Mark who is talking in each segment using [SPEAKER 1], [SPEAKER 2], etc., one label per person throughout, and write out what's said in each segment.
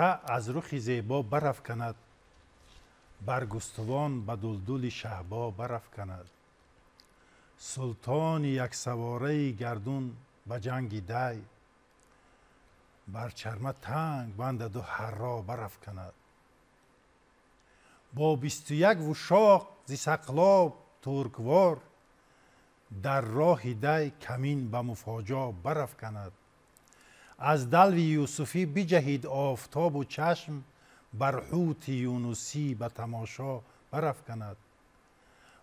[SPEAKER 1] شاخه از رخ زیبا برافکند، برگستوان به دلدل شهبا برافکند. سلطان یک سواره گردون به جنگ دی، بر چرمه تنگ بندد و حرا برافکند. با 21 وشاق ز سقلاب ترکوار، در راه دی کمین به مفاجا برافکند. از دلو یوسفی بجهید آفتاب و چشم، بر حوت یونسی به تماشا برافکند.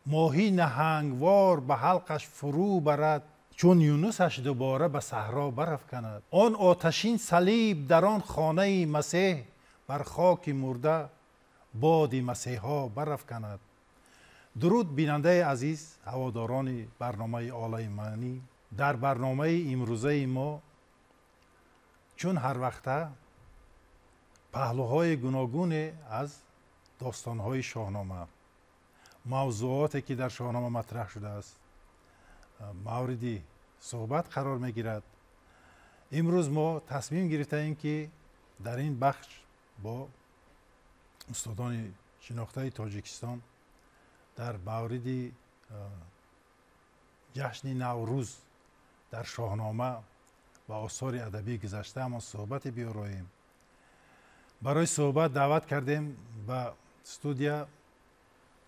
[SPEAKER 1] ماهی نهنگوار به حلقش فرو برد، چون یونسش دوباره به صحرا برافکند. آن آتشین صلیب در آن خانه مسیح، بر خاک مرده باد مسیحا برافکند. درود بیننده عزیز، هواداران برنامه آل ایمانی. در برنامه امروزه ما چون هر وقته پهلوهای گوناگون از داستانهای شاهنامه، موضوعاتی که در شاهنامه مطرح شده است موردی صحبت قرار میگیرد. امروز ما تصمیم گرفتیم که در این بخش با استادان شناخته تاجیکستان در مورد جشن نوروز در شاهنامه و آثار ادبی گذشته اما صحبت بیاراییم. برای صحبت دعوت کردیم به استودیا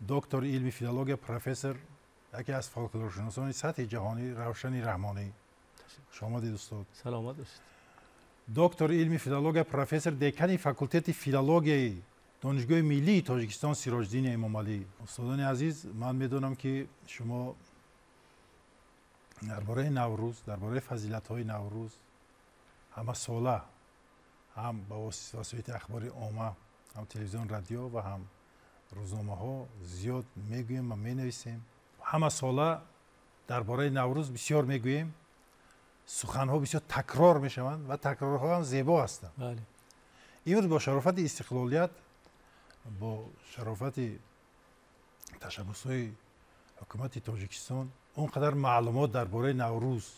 [SPEAKER 1] دکتر علمی فیلولوژی پروفسور، یکی از فولکلورشناسان سطح جهانی، روشن رحمانی. شما دید استاد.
[SPEAKER 2] سلامت باشید.
[SPEAKER 1] دکتر علمی فیلولوژی پروفسور، دکان فاکولته فیلولوژی دانشگاه ملی تاجیکستان سراج الدین امام علی. استادان عزیز، من میدونم که شما درباره نوروز، درباره فضیلت‌های نوروز همه ساله هم با وسایل اخباری عامه، هم تلویزیون، رادیو و هم روزنامه‌ها زیاد میگوییم و مینویسیم. همه ساله درباره نوروز بسیار میگوییم. سخن‌ها بسیار تکرار میشوند و تکرارها هم زیبا هستند.
[SPEAKER 2] بله.
[SPEAKER 1] امروز با شرافت استقلالیت، با شرافت تشبس‌های حکومت تاجیکستان، اونقدر معلومات درباره نوروز،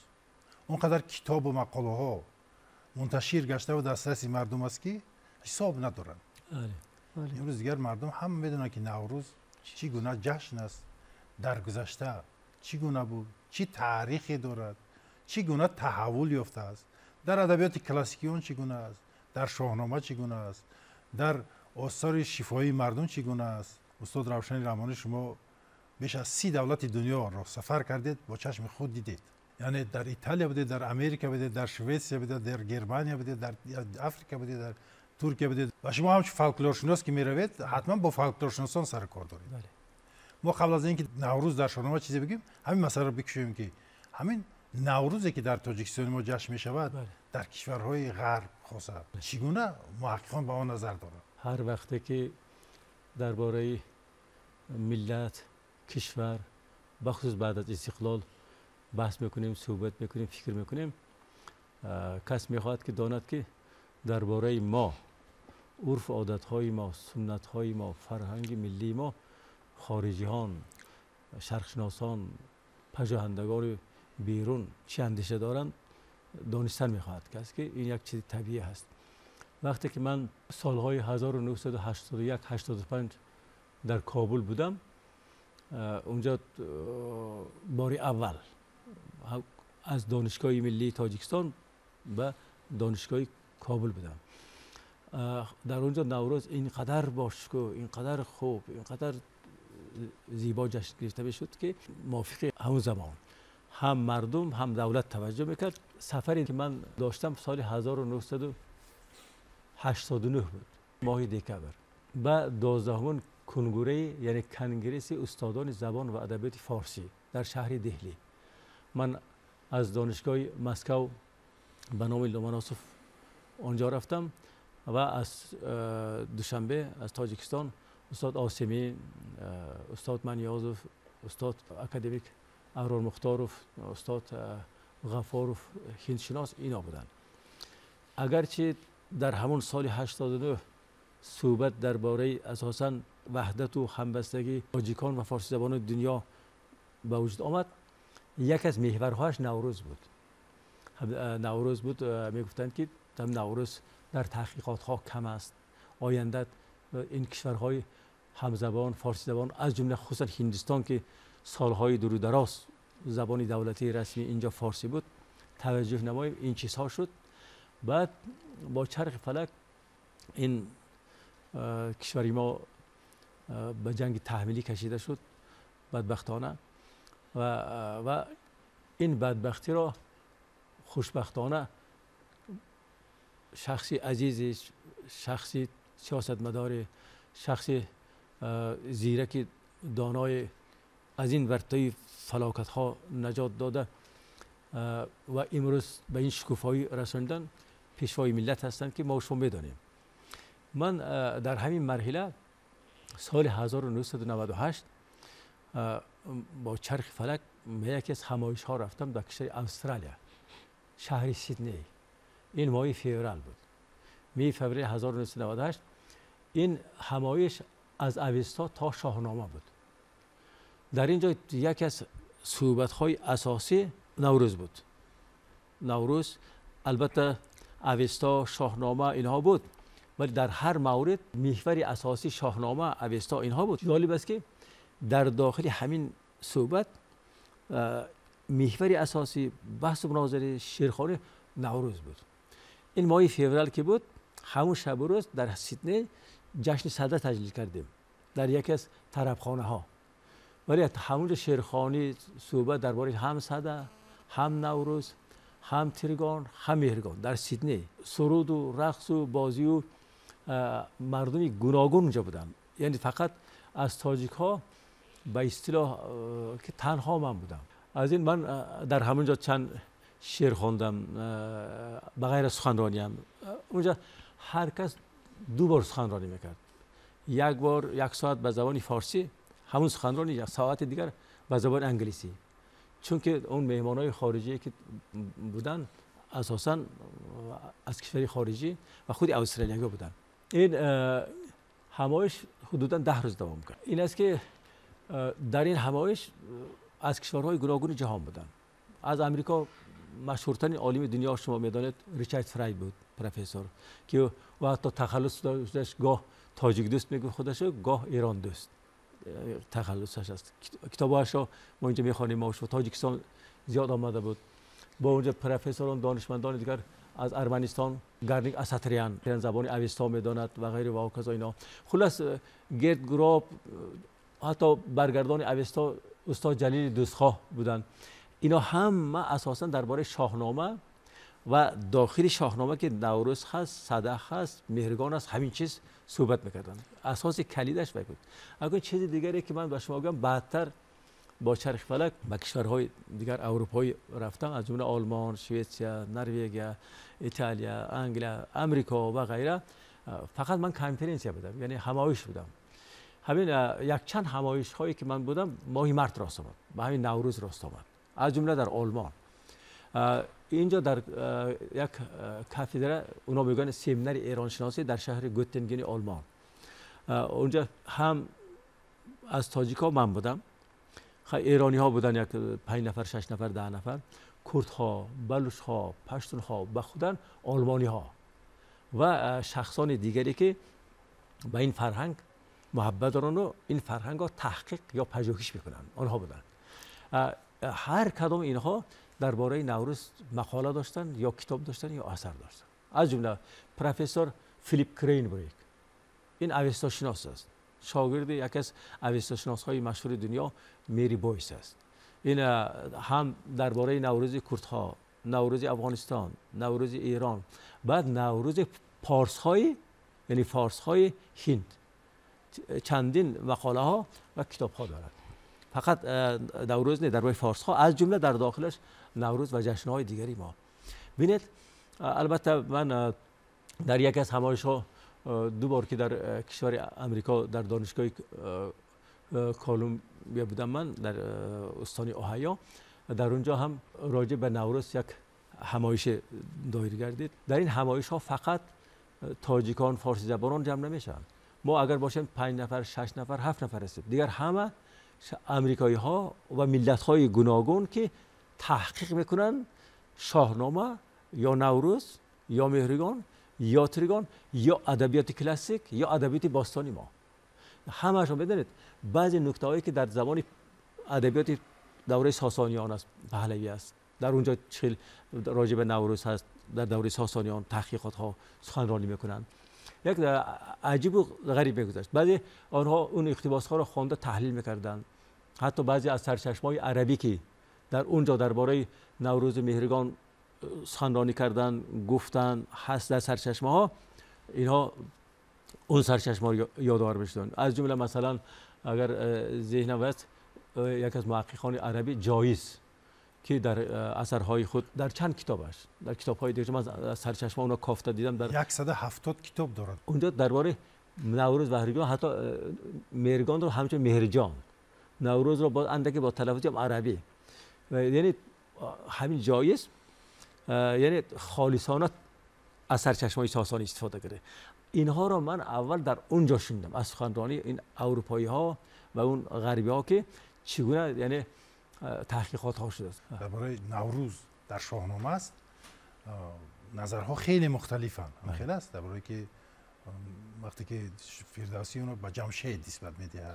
[SPEAKER 1] اونقدر کتاب و مقاله ها منتشر گشته و دسترس مردم است که حساب ندارن. امروز دیگر مردم هم میدونن که نوروز چگونه جشن است، در گذشته چگونه بود، چی تاریخی دارد، چگونه تحول یافته است، در ادبیات کلاسیکی اون چگونه است، در شاهنامه چگونه است، در آثار شفاهی مردم چگونه است. استاد روشن رحمانی، شما بیش از 30 دولت دنیا را سفر کردید، با چشم خود دیدید. یعنی در ایتالیا بودید، در امریکا بودید، در سوئیسیا بودید، در گرمانیا بودید، در آفریقا بودید، در ترکیه بودید. و شما هم فولکلورشناس که میروید حتما با فولکلورشناسان سر کار دارید. بله. ما قبل از اینکه نوروز در شاهنامه چیزی بگیم، همین مسئله رو بکشیم که همین نوروزی که در تاجیکستان ما جشن می شود، بله، در کشورهای غرب خاصه چگونه محققان به آن نظر دارند؟
[SPEAKER 2] هر وقتی که درباره ملت، کشور، بخصوص بعد از استقلال بحث میکنیم، صحبت میکنیم، فکر میکنیم، کس میخواهد که داند که درباره ما، عرف و عادتهای ما، سنتهای ما، فرهنگ ملی ما، خارجیان، شرقشناسان، پژوهندگان بیرون چی اندیشه دارند دانستن میخواهد کس که این یک چیز طبیعی هست. وقتی که من سالهای 1981 85 در کابل بودم، اونجا بار اول از دانشگاه ملی تاجیکستان به دانشگاه کابل بودم. در اونجا نوروز اینقدر باشکوه، اینقدر خوب، اینقدر زیبا جشن گرفته میشد که موافق همون زمان هم مردم هم دولت توجه میکرد. سفری که من داشتم سال 1989 بود، ماه دکبر، به 12مین کنگره یعنی کنگرس استادان زبان و ادبیات فارسی در شهر دهلی. من از دانشگاه مسکو به نام لومناسوف آنجا رفتم و از دوشنبه از تاجیکستان استاد آسمی، استاد منیازوف، استاد اکادمیک اورار مختاروف، استاد غفاروف هندشناس اینا بودن. اگرچه در همون سال 89 صحبت درباره اساساً وحدت و همبستگی تاجیکان و فارسی زبان دنیا به وجود آمد، یک از محورهاش نوروز بود. نوروز بود. میگفتند که نوروز در تحقیقات ها کم است. آینده این کشورهای همزبان فارسی زبان از جمله خصوصا هندوستان که سالهای دور و دراز زبان دولتی رسمی اینجا فارسی بود توجه نماییم این چیزها شد. بعد با چرخ فلک این کشوری ما به جنگ تحمیلی کشیده شد بدبختانه و این بدبختی را خوشبختانه شخصی عزیزی، شخصی سیاستمدار، شخصی زیرک دانای از این ورطه فلاکت ها نجات داده و امروز به این شکوفایی رساندن پیشوای ملت هستند که ما شما میدانیم. من در همین مرحله سال 1998 با چرخ فلک به یکی از همایش ها رفتم در کشور استرالیا، شهر سیدنی. این ماه فوریه بود، می فوریه 1998. این همایش از اوستا تا شاهنامه بود. در اینجا یکی از صحبت های اساسی نوروز بود. نوروز البته اوستا شاهنامه اینها بود، ولی در هر مورد محور اساسی شاهنامه اوستا اینها بود. جالب است که در داخل همین صحبت محور اساسی بحث و مناظره شعرخوانی نوروز بود. این ماه فوریه که بود، همون شب و روز در سیدنی جشن صده تجلیل کردیم در یکی از طربخانه ها. ولی همون شعرخوانی صحبت درباره هم صده، هم نوروز، هم تیرگان، هم مهرگان در سیدنی. سرود و رقص و بازی و مردمی گوناگون اونجا بودن. یعنی فقط از تاجیک ها به اصطلاح که تنها من بودم. از این من در همونجا چند شعر خواندم به غیر از سخنرانی هم. اونجا هر کس 2 بار سخنرانی میکرد. یک بار 1 ساعت به زبان فارسی، همون سخنرانی 1 ساعت دیگر به زبان انگلیسی. چون که اون مهمانای خارجی که بودن اساساً از کشور خارجی و خود استرالیایی بودن. این همایش حدوداً 10 روز دوام کرد. این است که در این همایش از کشورهای گوناگون جهان بودن. از امریکا مشهورترین عالم دنیا شما میدانید ریچارد فرای بود، پروفسور، که و حتی تخلص داشت، گاه تاجیک دوست میگه خودش، گاه ایران دوست تخلصش است. کتاباش رو ما اینجا میخوانیم. ما و تاجیکستان زیاد آمده بود. با اونجا پروفسوران دانشمندان دیگر از ارمنستان، گرنیک اساتریان زبان اوستا میداند و غیره و کذا اینا. خلاص گرد گراب، حتی برگردان اوستا استاد جلیل دوستخواه بودن. اینا هم اساسا درباره شاهنامه و داخل شاهنامه که نوروز هست، صده هست، مهرگان هست، همین چیز صحبت میکردن. اساس کلیدش بود. اگر چیز دیگری که من به شما بگم، بعدتر با چرخ فلک به کشورهای دیگر اروپایی رفتم، از جمله آلمان، سوئیسریا، نروژ، ایتالیا، انگلستان، امریکا و غیره. فقط من کنفرانسی بودم، یعنی همایش بودم. همین یک چند همایش هایی که من بودم ماه مارت راست آمد، به همین نوروز راست آمد. از جمله در آلمان. اینجا در یک کاتدرا، اونا میگن سمینار ایران شناسی در شهر گوتنگن آلمان. اونجا هم از تاجیکا من بودم، ایرانی ها بودن، یک 5 نفر، 6 نفر، 10 نفر، کرد ها، بلوچ ها، پشتون ها، به خودن آلمانی ها و شخصان دیگری که به این فرهنگ محبت دارن و این فرهنگ ها تحقیق یا پژوهش میکنن، آنها بودن. هر کدام اینها درباره نوروز مقاله داشتن یا کتاب داشتن یا اثر داشتن. از جمله پروفسور فیلیپ کرینبریک، این اوستا شناس است، شاگرد یکی از اوستا شناس های مشهور دنیا میری بویس است. این هم درباره نوروز کردها، نوروز افغانستان، نوروز ایران، بعد نوروز پارس های، یعنی فارس های هند، چندین مقاله ها و کتاب ها دارد. فقط نوروز نه، درباره فارس ها، از جمله در داخلش نوروز و جشن های دیگری ما. ببینید، البته من در یک از همایش ها 2 بار که در کشور امریکا در دانشگاه کولومبیا بودم، من در استان اوهایو، در اونجا هم راجع به نوروز یک همایش دایر گردید. در این همایش ها فقط تاجیکان فارسی زبانان جمع نمیشن. ما اگر باشیم 5 نفر، 6 نفر، 7 نفر هستیم. دیگر همه امریکایی ها و ملت های گوناگون که تحقیق میکنن شاهنامه یا نوروز یا مهرگان یا تریگان یا ادبیات کلاسیک یا ادبیات باستانی ما. همه‌شون بدونید بعضی نکته‌هایی که در زبان ادبیات دوره ساسانیان است، پهلوی است، در اونجا چه راجع به نوروز هست، در دوره ساسانیان تحقیقات ها سخنرانی میکنن. یک عجیب و غریب میگذشت. بعضی آنها اون اقتباس ها رو خوانده تحلیل میکردن. حتی بعضی از سرچشمه‌های عربی که در اونجا درباره نوروز مهرگان سخنرانی کردن گفتن هست در سرچشمه ها، اینها اون سرچشمه ها یادآور بشدن. از جمله مثلا اگر ذهنم هست یک از محققان عربی جایز که در اثرهای خود در چند کتابش در کتاب‌های دیگه من سرچشمه اونا کافته دیدم در
[SPEAKER 1] 170 کتاب دارد.
[SPEAKER 2] اونجا درباره نوروز و مهرگان، حتی مهرگان رو همچنین مهرجان، نوروز رو با اندکی با تلفظ عربی، یعنی همین جایز، یعنی خالصانه از سرچشمه‌های ساسانی استفاده کرده. اینها رو من اول در اونجا شنیدم از سخنرانی این اروپایی ها و اون غربی ها که چگونه یعنی تحقیقات ها شده است.
[SPEAKER 1] درباره نوروز در شاهنامه است نظرها خیلی مختلفند. خیلی است درباره که وقتی که فردوسی اونو به جمشید نسبت میده،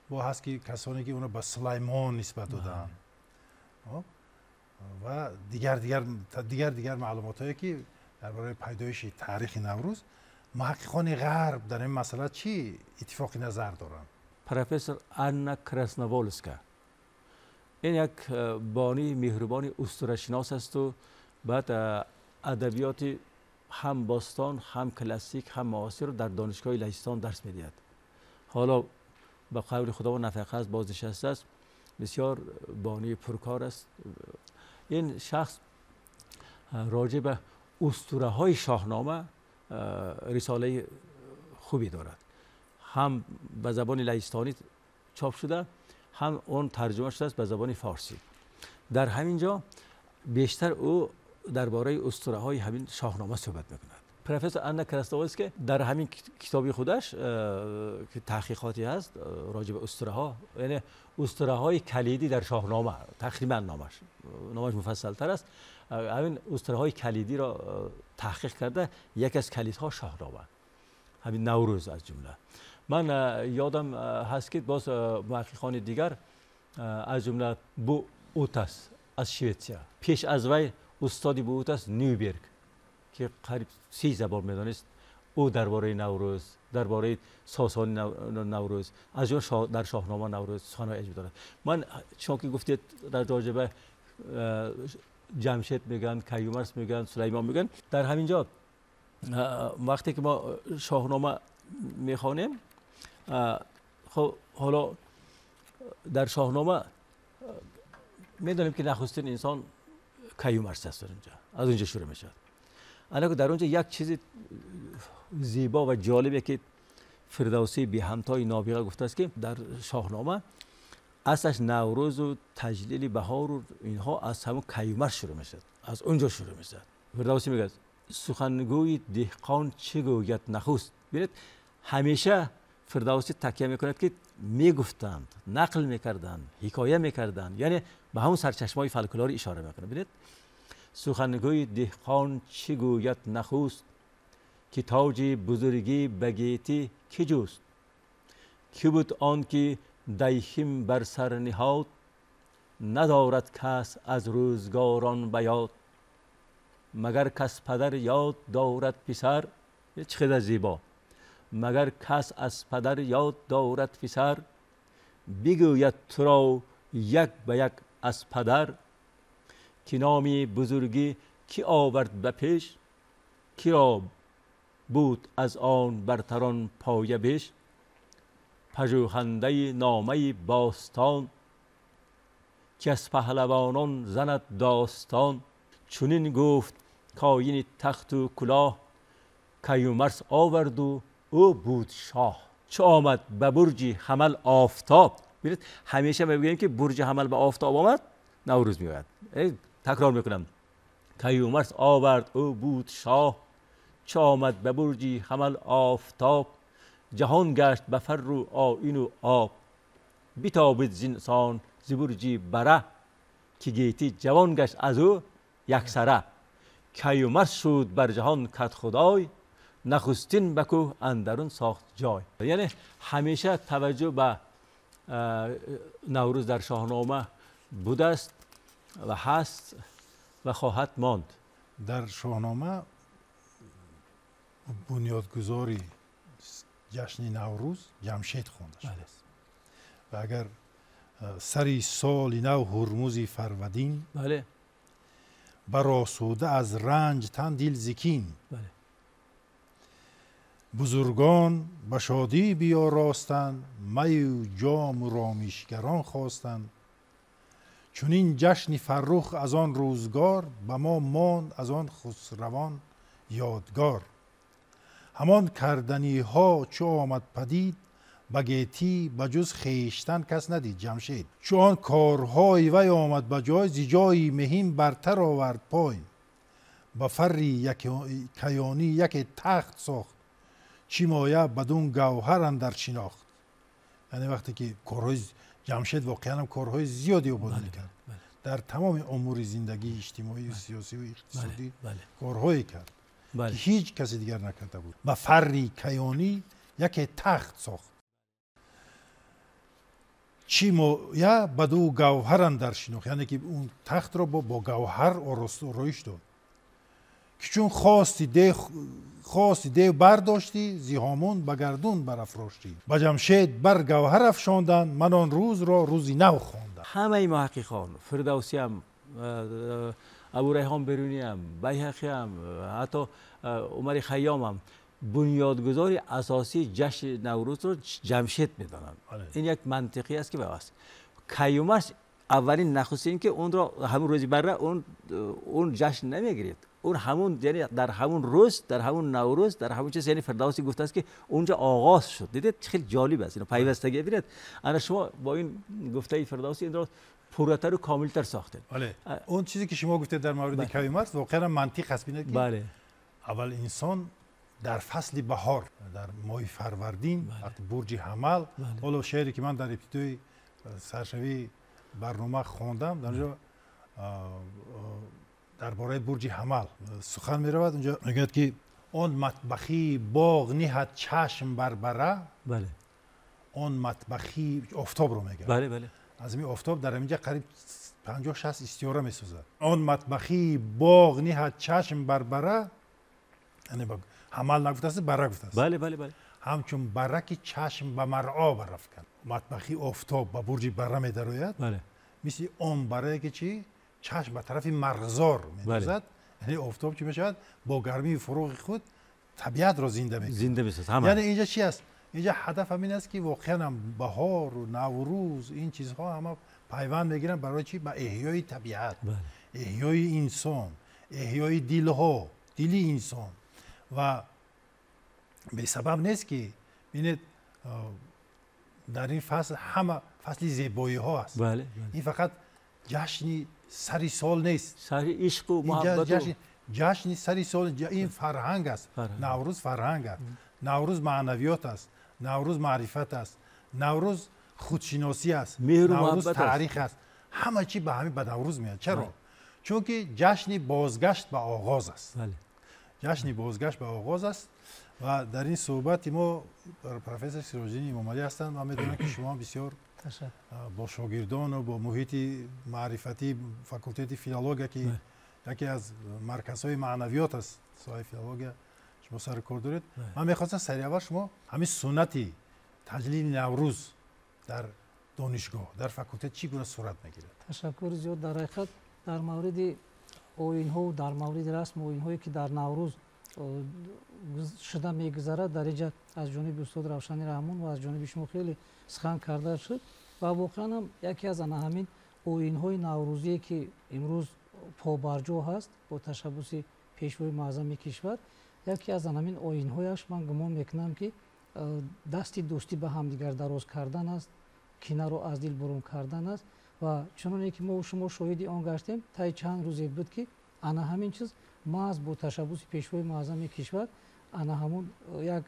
[SPEAKER 1] با هست که کسانی که اونو به سلیمان نسبت دادن و دیگر معلومات هایی که درباره پیدایش تاریخ نوروز. محققان غرب در این مسئله چی اتفاقی نظر دارند؟
[SPEAKER 2] پروفسور آنا کراسنوولسکا این یک بانی مهربانی اسطوره‌شناس است و بعد ادبیات هم باستان هم کلاسیک هم معاصر رو در دانشگاه لهستان درس می‌دهد. حالا با قول خداوند نفقه است، بازنشسته است، بسیار بانی پرکار است. این شخص راجع به اسطوره‌های شاهنامه رساله خوبی دارد. هم به زبان لهستانی چاپ شده، هم اون ترجمه شده است به زبان فارسی. در همین جا بیشتر او درباره اسطوره‌های همین شاهنامه صحبت می‌کند. پروفسور آنا کراسنوولسکی در همین کتابی خودش که تحقیقاتی هست راجع به اسطوره‌ها، یعنی اسطوره‌های کلیدی در شاهنامه، تقریبا نامش مفصل‌تر است، همین اسطوره‌های کلیدی را تحقیق کرده. یک از کلیدها شاهنامه، همین نوروز از جمله. من یادم هست که باز محققان دیگر از جمله بو اوتاس از شوئیسریا، پیش از وی استادی بو اوتاس نیوبرگ که قریب 30 زبان میدانست، او درباره نوروز، درباره ساسانی نوروز، از جمله در شاهنامه نوروز سخنرانی اجرا دارد. من چون که گفتید در راجع به جمشید میگن، کیومرث میگن، سلیمان میگن، در همینجا وقتی که ما شاهنامه میخوانیم، خب حالا در شاهنامه میدونیم که نخستین انسان کیومرث است. از اونجا شروع میشه. الان در اونجا یک چیز زیبا و جالبه که فردوسی بی همتای نابغه گفته است که در شاهنامه اصلش نوروز و تجلیل بهار و اینها از همون کیومرث شروع میشه، از اونجا شروع میشه. فردوسی میگه سخنگوی دهقان چه گوید نخست. ببینید همیشه فردوسی تکیه میکند که میگفتند، نقل میکردند، حکایه میکردند، یعنی به همون سرچشمه‌های فولکلوری اشاره میکنه. ببینید سخنگوی دهقان چه گوید نخست، که تاج بزرگی بگیتی کی جست. کی بود آن که دیهیم بر سر نهاد، ندارد کس از روزگاران بیاد. مگر کس پدر یاد دارد پسر. چقدر زیبا. مگر کس از پدر یاد دارد پسر، بگوید تو را یک به یک از پدر. که نامی بزرگی کی آورد به پیش، کی را بود از آن برتران پایه بیش. پژوهنده نامه باستان، که از پهلوانان زند داستان. چنین گفت کاین تخت و کلاه، کیومرث آورد و او بود شاه. چه آمد به برج حمل آفتاب. ببینید همیشه میگیم که برج حمل به آفتاب آمد، نوروز میاد. تکرار میکنم، کیومرث آورد او بود شاه. چه آمد به برج حمل آفتاب. جهان گشت به فر و آیین و آب. بیتابید زینسان ز برج بره، که گیتی جوان گشت از او یک سره. کیومرث شد بر جهان کت خدای، نخستین بکو اندرون ساخت جای. یعنی همیشه توجه به نوروز در شاهنامه بوده است و هست و خواهد ماند.
[SPEAKER 1] در شاهنامه بنیادگذاری جشن نوروز جمشید خوانده شده است و اگر سری سال نو هرمزی فرودین،
[SPEAKER 2] بله،
[SPEAKER 1] برآسوده از رنج تن دل زکین،
[SPEAKER 2] بله،
[SPEAKER 1] بزرگان به شادی بیاراستند، می و جام و رامیشگران خواستند. چون این جشن فرخ از آن روزگار، به ما ماند از آن خسروان یادگار. همان کردنی ها چو آمد پدید، به گیتی به جز خویشتن کس ندید جمشید. چو آن کارهای وی آمد به جای، ز جایی مهین برتر آورد پای. به فری کیانی یک تخت ساخت، چی مایه بدون گوهر اندر شناخت. یعنی وقتی که کارهای جمشید واقعا هم کارهای زیادی رو بازی کرد، در تمام امور زندگی اجتماعی و سیاسی و اقتصادی کارهایی کرد که هیچ کسی دیگر نکرده بود. به فری کیانی یک تخت ساخت، چی مایه بدون گوهر اندر شناخت. یعنی که اون تخت رو با گوهر آرایش داد که چون خواستی ده برداشتی، زی هامون به گردون برافراشتی. به جمشید بر گوهر افشاندند، من آن روز را روزی نو خواندم.
[SPEAKER 2] همه محققان، فردوسی هم، ابو ریحان برونی هم، بیهقی هم، حتی عمر خیام هم بنیادگذاری اساسی جشن نوروز رو جمشید میدانند. این یک منطقی است که بس کیومرث اولین نخستین که اون را همون روزی بره اون جشن نمیگیرید، اون همون یعنی در همون روز، در همون نوروز، در همون چیز، یعنی فردوسی گفته است که اونجا آغاز شد. دیدید خیلی جالب است، اینو پیوستگی ببینید. انا شما با این گفته فردوسی این را پورتر و کاملتر ساختید.
[SPEAKER 1] بله، اون چیزی که شما گفتید در مورد کیومرث واقعا منطق است. ببینید
[SPEAKER 2] بله،
[SPEAKER 1] اول انسان در فصل بهار، در ماه فروردین، وقتی برج حمل، حالا شعری که من در ابتدای سرشوی برنامه خواندم، در اونجا درباره برج حمل سخن می رود. اونجا میگه که آن مطبخی باغ نهد چشم بر بره.
[SPEAKER 2] بله،
[SPEAKER 1] آن مطبخی آفتاب رو میگه.
[SPEAKER 2] بله بله،
[SPEAKER 1] از این آفتاب در اینجا قریب 50-60 استعاره میسازد. آن مطبخی باغ نهد چشم بر بره، یعنی حمل نگفته است، بره گفته است.
[SPEAKER 2] بله بله بله.
[SPEAKER 1] همچون بره که چشم به مرعا برافکن. مطبخی آفتاب به برج بره می درآید.
[SPEAKER 2] بله،
[SPEAKER 1] مثل اون بره که چی چشم به طرف مرغزار می‌دوزد. یعنی آفتاب چی میشود؟ با گرمی فروغ خود طبیعت را زنده می‌کند.
[SPEAKER 2] زنده می‌سازد.
[SPEAKER 1] یعنی اینجا چی است؟ اینجا هدف همین است که واقعا هم بهار و نوروز این چیزها همه پیوند میگیرن برای چی؟ به احیای طبیعت، احیای انسان، احیای دلها، دلی انسان. و به سبب نیست که ببینید در این فصل همه فصل زیبایی ها است.
[SPEAKER 2] بله.
[SPEAKER 1] این فقط جشن سری سال نیست،
[SPEAKER 2] سری عشق و محبت،
[SPEAKER 1] جشن سری سال. این فرهنگ است. نوروز فرهنگ است، نوروز معنویات است، نوروز معرفت است، نوروز خودشناسی است، نوروز تاریخ است. همه چی به همین به نوروز میاد. چرا؟ چون که جشن بازگشت به آغاز است.
[SPEAKER 2] بله.
[SPEAKER 1] جشن بازگشت به آغاز است. و در این صحبت ما پروفسور سیراج‌دین امامعلی هستند و میدونم که شما بسیار با شاگردان و با محیط معرفتی فاکولته فیلولوژی که یکی از مرکزهای معنویات است، سایه فیلولوژی، شما سر کار دارید. من می‌خواستم سریع اول شما همین سنتی تجلیل نوروز در دانشگاه در فاکولته چی گونه صورت میگیرد؟
[SPEAKER 3] تشکر زیاد. در حقیقت در مورد آیین‌ها و در مورد رسم آیین‌هایی که در نوروز شده میگذرد در اینجا از جانب استاد روشنی رحمان و از جانب شما خیلی سخن کرده شد و واقعا هم یکی از همین آیین‌های نوروزی که امروز پابرجا هست با تشبث پیشوای معظم کشور، یکی از همین آیین‌هایش من گمان میکنم که دستی دوستی به همدیگر دراز کردن است، کینه رو از دل برون کردن است و چنانه که ما و شما شاهدی آن گشتیم تا چند روزی بود که انا همین چیز ما از با تشبث پیشوای معظم کشور انا همون یک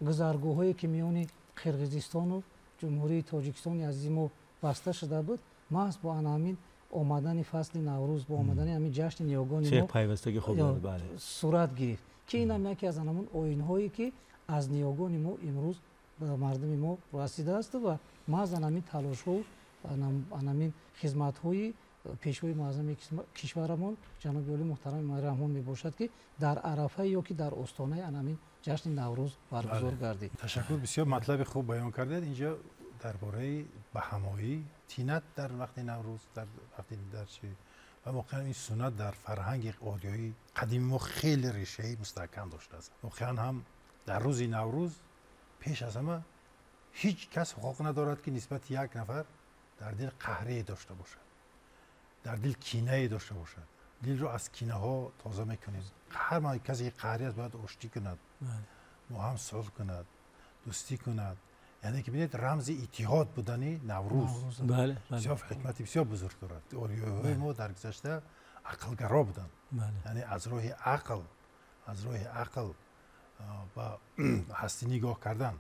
[SPEAKER 3] گذرگاهایی که میان قرقیزستان و جمهوری تاجیکستان عزیز ما بسته شده بود، ما از با انا همین آمدن فصل نوروز با آمدن همین جشن نیاگان
[SPEAKER 2] چه
[SPEAKER 3] ما
[SPEAKER 2] پیوستگی خوب داره. بله
[SPEAKER 3] صورت گرفت که این هم یکی از همون آیین‌هایی که از نیاگان ما امروز به مردم ما رسیده است و محض همین تلاش‌ها و همین خدمت‌های پیشوای معظم کشورمان جناب عالی محترم امام رحمان میباشد که در عرفه یا که در آستانه همین جشن نوروز برگزار گردید.
[SPEAKER 1] تشکر، بسیار مطلب خوب بیان کردید. اینجا درباره بهمایی، تینت در وقت نوروز، در وقتی در چی و واقعا این سنت در فرهنگ آریایی قدیم ما خیلی ریشه مستحکم داشته است. واقعا هم در روز نوروز پیش از همه هیچ کس حق ندارد که نسبت یک نفر در دل قهری داشته باشد، در دل کینه داشته باشد. دل رو از کینه ها تازه میکنیم. هر کسی قهری است باید آشتی کند، با هم صلح کند، دوستی کند. یعنی که ببینید رمز اتحاد بودنی نوروز.
[SPEAKER 2] بله
[SPEAKER 1] بسیار حکمتی بسیار بزرگ دارد. آریایی ما در گذشته عقلگرا بودن. یعنی از راه عقل و هستی نگاه کردن.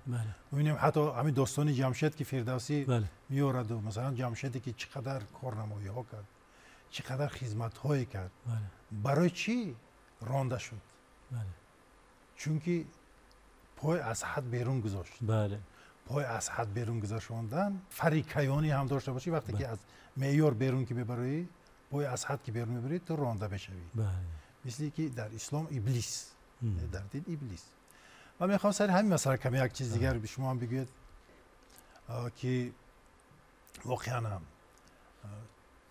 [SPEAKER 1] می‌بینیم حتی همین داستان جمشید که فردوسی میارد و مثلا جمشیدی که چقدر کارنمایی ها کرد، چقدر خدمت هایی کرد، برای چی رانده شد؟ چون که پای از حد بیرون گذاشت. پای از حد بیرون گذاشتن فریقیانی هم داشته باشی. وقتی که از معیار بیرون که ببری، پای از حد که بیرون میبری تو رانده بشوی. مثلی که در اسلام ابلیس، در دین ابلیس. و میخوام سر همین مسئله کمی یک چیز دیگر به شما هم بگوید که واقعا هم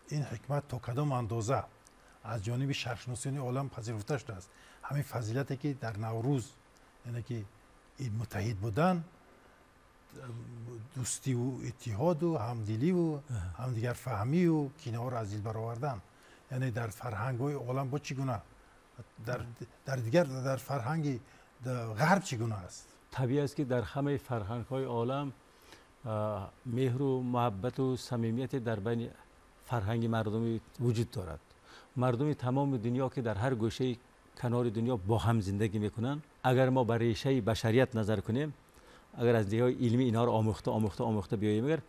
[SPEAKER 1] این حکمت تا کدام اندازه از جانب شرق‌شناسان عالم پذیرفته شده است. همین فضیلتی که در نوروز، یعنی که این متحد بودن، دوستی و اتحاد و همدلی و همدیگر فهمی و کینه ها را از دل برآوردن، یعنی در فرهنگ های عالم با چگونه در فرهنگ غرب چگونه است؟
[SPEAKER 2] طبیعی است که در همه فرهنگ های عالم مهر و محبت و صمیمیت در بین فرهنگ مردمی وجود دارد. مردم تمام دنیا که در هر گوشه کنار دنیا با هم زندگی میکنن، اگر ما بر ریشه بشریت نظر کنیم، اگر از دیدگاه علمی اینا رو آموخته بیاییم، اگر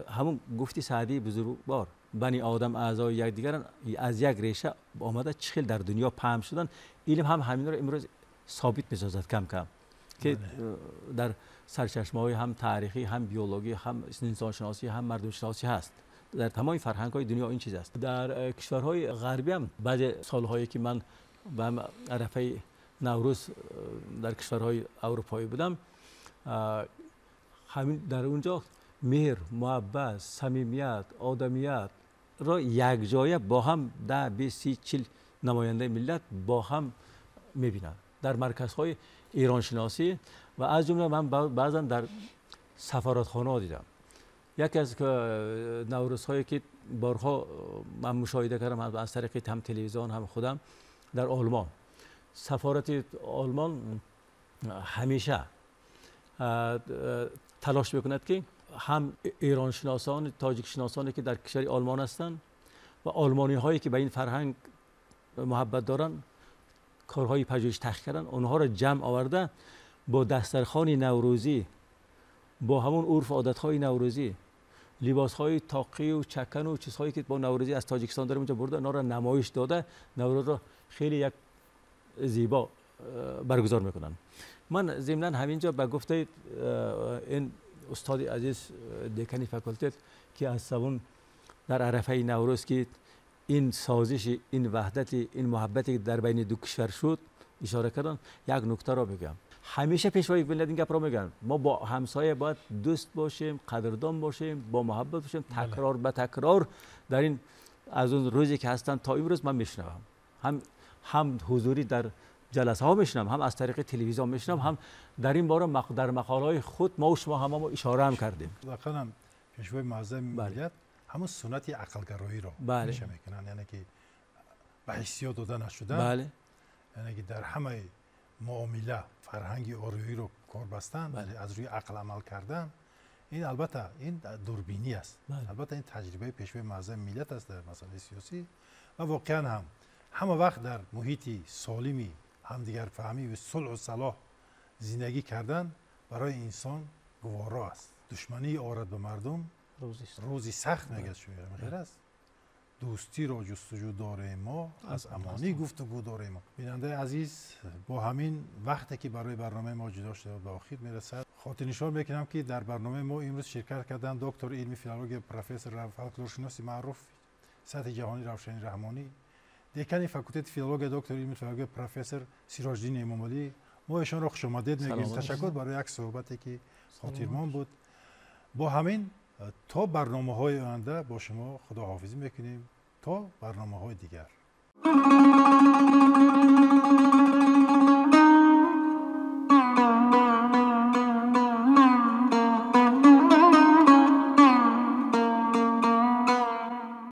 [SPEAKER 2] همون گفتی سعدی بزرگوار، بنی آدم اعضای یکدیگرن، از یک ریشه آمده چخیل در دنیا پهن شدن. علم هم همین رو امروز ثابت می‌سازد کم کم که در سرچشمه‌های هم تاریخی، هم بیولوژی، هم انسان شناسی، هم مردم شناسی هست. در تمام فرهنگ‌های دنیا این چیز است. در کشورهای غربی هم بعضی سال‌هایی که من به عرفه نوروز در کشورهای اروپایی بودم، همین در اونجا مهر، محبت، صمیمیت، آدمیت را یک جایه با هم 10 20 30 40 نماینده ملت با هم می‌بینند در مرکزهای ایران شناسی و از جمله من بعضا در سفارتخانه دیدم. یکی از نوروزهایی که بارها من مشاهده کردم از طریق هم تلویزیون هم خودم در آلمان، سفارت آلمان همیشه تلاش میکند که هم ایران شناسان، تاجیک شناسانی که در کشور آلمان هستند و آلمانی هایی که به این فرهنگ محبت دارن، کارهای پژوهش تحقیق کردن، اونها را جمع آورده با دسترخوان نوروزی، با همون عرف عادت‌های نوروزی، لباس‌های تاقی و چکن و چیزهایی که با نوروزی از تاجیکستان داریم اونجا برده، اونا را نمایش داده، نوروز را خیلی یک زیبا برگزار میکنن. من ضمناً همینجا به گفته این استاد عزیز دکانی فاکولته که از سوم در عرفه نوروز که این سازش، این وحدت، این محبتی که در بین دو کشور شد اشاره کردن، یک نکته را بگم. همیشه پیشوای ملت این گپ را میگن ما با همسایه باید دوست باشیم، قدردان باشیم، با محبت باشیم. تکرار به تکرار در این از اون روزی که هستن تا امروز من میشنوم، هم حضوری در جلسه ها میشنم، هم از طریق تلویزیون میشنم، هم در این باره در مقاله های خود ما و شما هم اشاره هم کردیم.
[SPEAKER 1] واقعا پیشوای معظم ملت همون سنت عقلگرایی رو میشه میکنن، یعنی که به حیثیت داده نشدن، یعنی که در همه معامله فرهنگ آریایی رو کار بستن، از روی عقل عمل کردن. این البته این دوربینی است، البته این تجربه پیشوای معظم ملت است در مسائل سیاسی و واقعا همه وقت در محیطی سالمی همدیگر فهمی و صلح و صلاح زندگی کردن برای انسان گوارا است. دشمنی آرد به مردم روزی سخت میگه شویر خیر است. دوستی را جستجو داریم ما، از امانی گفتگو داریم ما. بیننده عزیز، با همین وقتی که برای برنامه ما جدا شده به آخر میرسد، خاطر نشان میکنم که در برنامه ما امروز شرکت کردن دکتر علمی فیلولوژی پروفسور فولکلورشناسی معروف سطح جهانی روشن رحمانی، دکان فاکولته فیلولوژی دکتر علمی فیلولوژی پروفسور سیراج‌الدین امامعلی. ما ایشان را خوش آمدید میگیم. تشکر برای یک صحبتی که خاطرمان بود. با همین تا برنامه‌های آینده با شما خداحافظی میکنیم تا برنامه‌های دیگر.